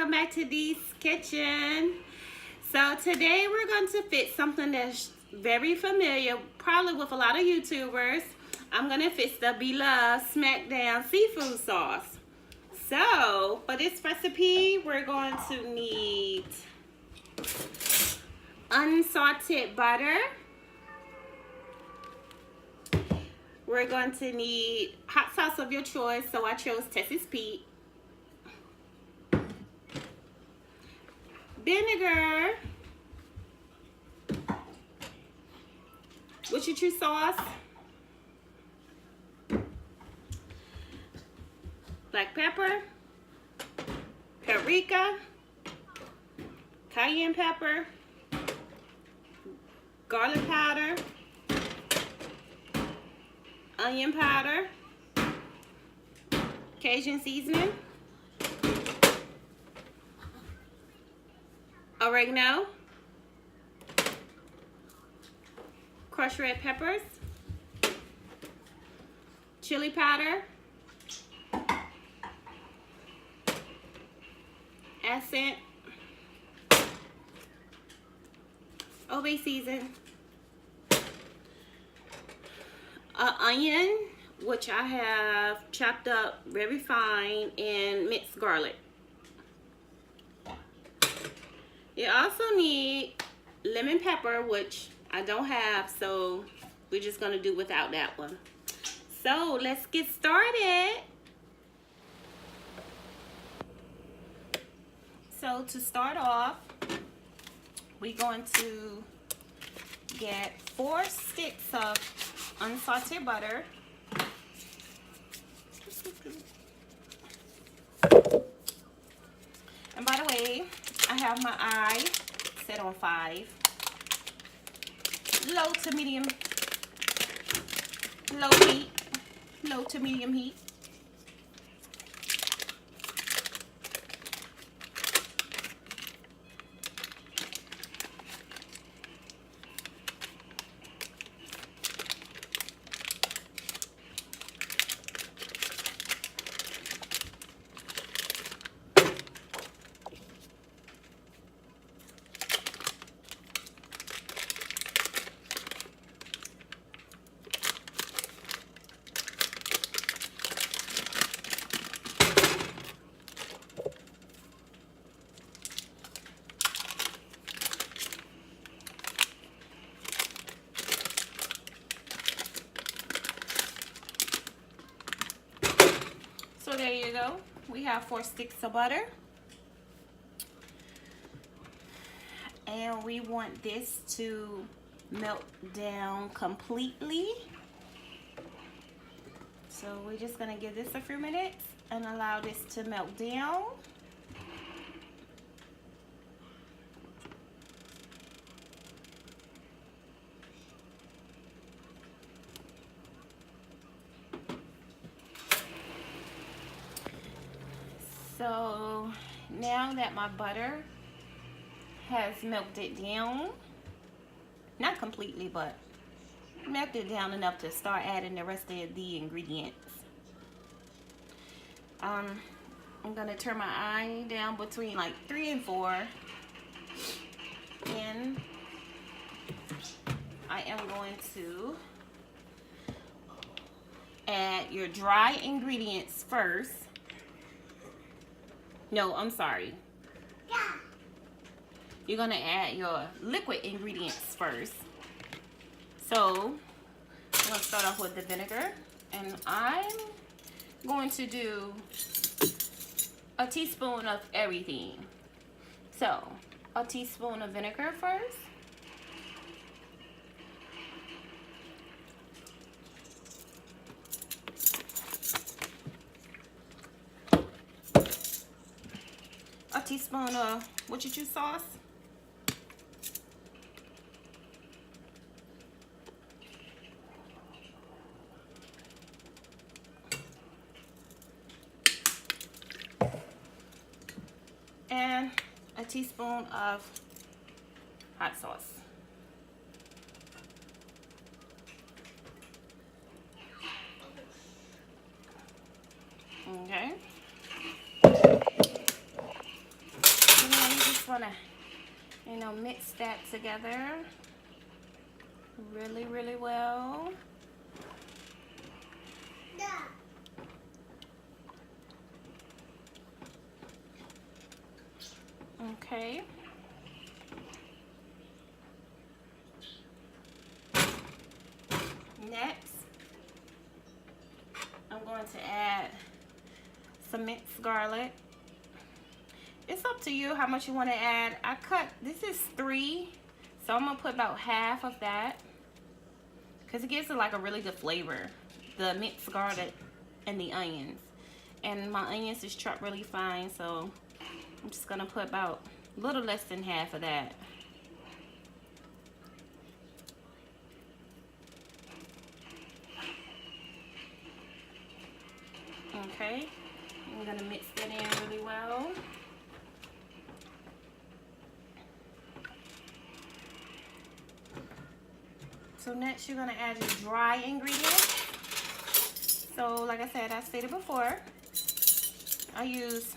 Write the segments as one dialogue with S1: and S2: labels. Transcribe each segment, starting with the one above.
S1: welcome back to Dee's Kitchen. So today we're going to fix something that's very familiar, probably with a lot of YouTubers. I'm going to fix the Blove Smackdown seafood sauce. So for this recipe, we're going to need unsauted butter. We're going to need hot sauce of your choice, so I chose Texas Pete. Vinegar. Worcestershire sauce. Black pepper. Paprika. Cayenne pepper. Garlic powder. Onion powder, Cajun seasoning, oregano, crushed red peppers, chili powder, accent, Old-Bay season, onion, which I have chopped up very fine, and minced garlic. You also need lemon pepper, which I don't have, so we're just gonna do without that one. So let's get started. So to start off, we're going to get 4 sticks of unsauted butter. And by the way, I have my eye set on 5. Low to medium heat. So there you go. We have 4 sticks of butter. And we want this to melt down completely. So we're just gonna give this a few minutes and allow this to melt down. So now that my butter has melted down, not completely, but melted down enough to start adding the rest of the ingredients. I'm gonna turn my eye down between like 3 and 4, and I am going to add your dry ingredients first. No, I'm sorry. Yeah. You're gonna add your liquid ingredients first. So I'm gonna start off with the vinegar, and I'm going to do a teaspoon of everything. So a teaspoon of vinegar first. A teaspoon of Worcestershire sauce. And a teaspoon of hot sauce. Okay. You know, mix that together really, really well. Okay. Next, I'm going to add some minced garlic. It's up to you how much you want to add. I cut, this is 3, so I'm going to put about half of that because it gives it like a really good flavor. The minced garlic and the onions. And my onions is chopped really fine, so I'm just going to put about a little less than half of that. Okay, I'm going to mix that in really well. So next you're going to add your dry ingredients. So like I said, I stated before, I use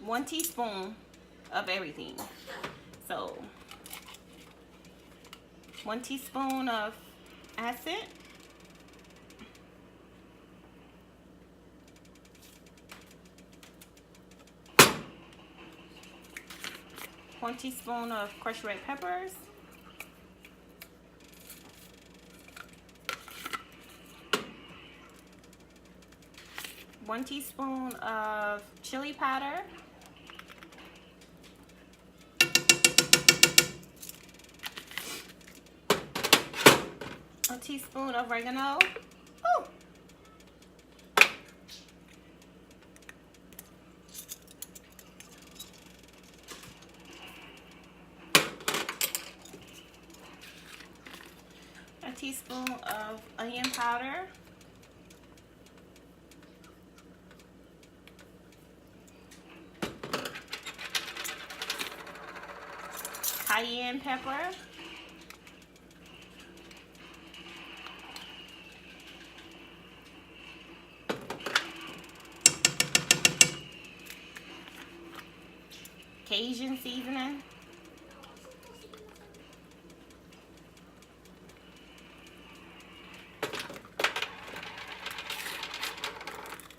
S1: 1 teaspoon of everything. So 1 teaspoon of acid, 1 teaspoon of crushed red peppers, 1 teaspoon of chili powder, 1 teaspoon of oregano. Ooh. 1 teaspoon of onion powder, cayenne pepper, Cajun seasoning,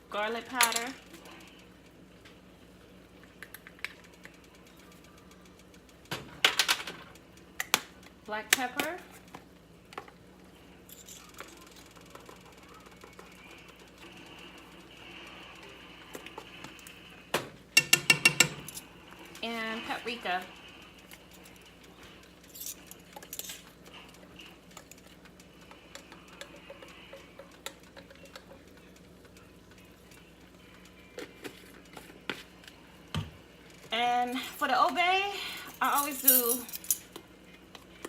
S1: garlic powder, black pepper, and paprika. And for the obey, I always do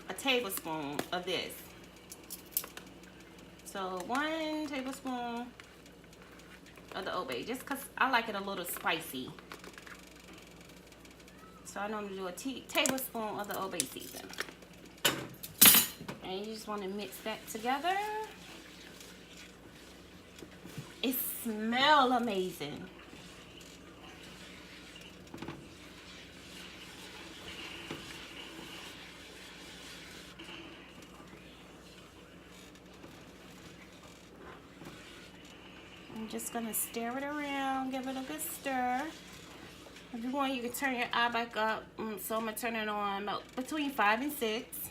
S1: a tablespoon of this. So 1 tablespoon of the obey, just because I like it a little spicy. So I normally do a tablespoon of the obey season. And you just want to mix that together. It smells amazing. I'm just gonna stir it around, give it a good stir. If you want, you can turn your eye back up. So I'm gonna turn it on about between 5 and 6.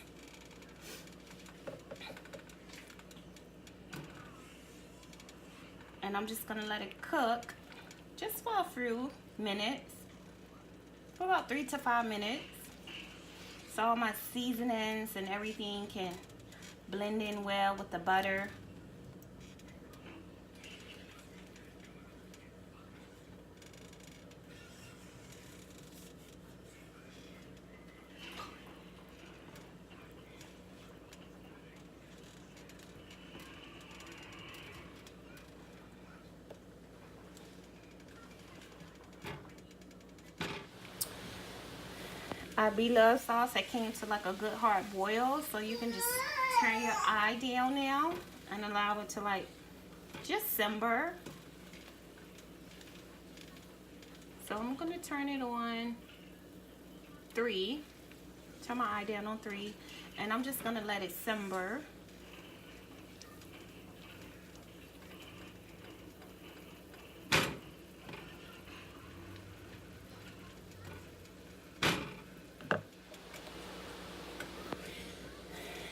S1: And I'm just gonna let it cook just for a few minutes, for about 3 to 5 minutes, so all my seasonings and everything can blend in well with the butter. Our Blove sauce that came to like a good hard boil, so you can just turn your eye down now and allow it to like just simmer. So I'm gonna turn it on 3. Turn my eye down on 3. And I'm just gonna let it simmer.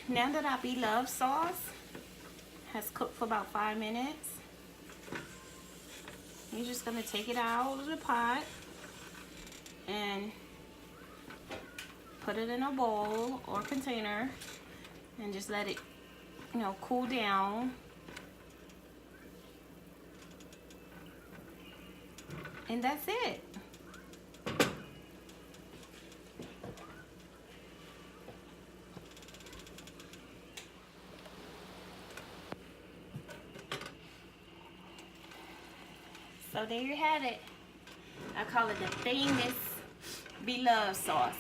S1: Now that our Blove sauce has cooked for about 5 minutes, you're just gonna take it out of the pot and put it in a bowl or container and just let it, you know, cool down. And that's it. So there you have it. I call it the famous Blove sauce.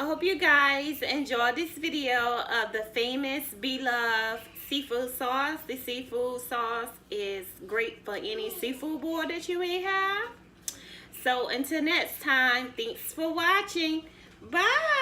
S1: I hope you guys enjoyed this video of the famous Blove seafood sauce. The seafood sauce is great for any seafood boil that you may have. So until next time, thanks for watching. Bye.